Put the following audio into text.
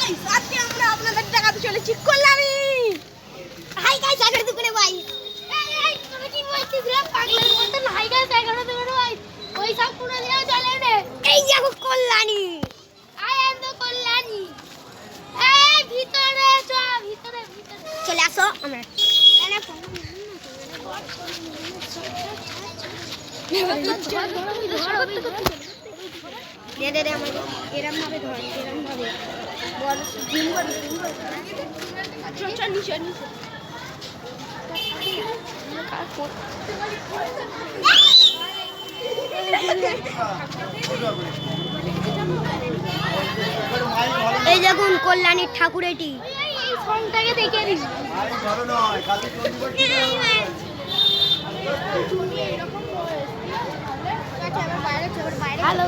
Guys আজকে আমরা আপনাদের দেখাতে চলেছি কল্যাণী। হাই গাইস আগে দুপুরে ভাই এই তুমি কি বলছিস রে পাগলের মতন? হাই গাইস আগে দুপুরে ভাই ওই সব পুরো দিয়ে চলে রে। এই দেখো Kalyani, I am the Kalyani. এই ভিতরে ভিতরে চলে আসো। আমরা দে দে দে আমাকে এরম ভাবে ধর, এরম ভাবে বল জিম কর চল চল নিচে নিচে এই দেখুন কল্যাণীর ঠাকুর এটি। এই সংটাকে দেখে নিস ভালো নয় কালকে হ্যালো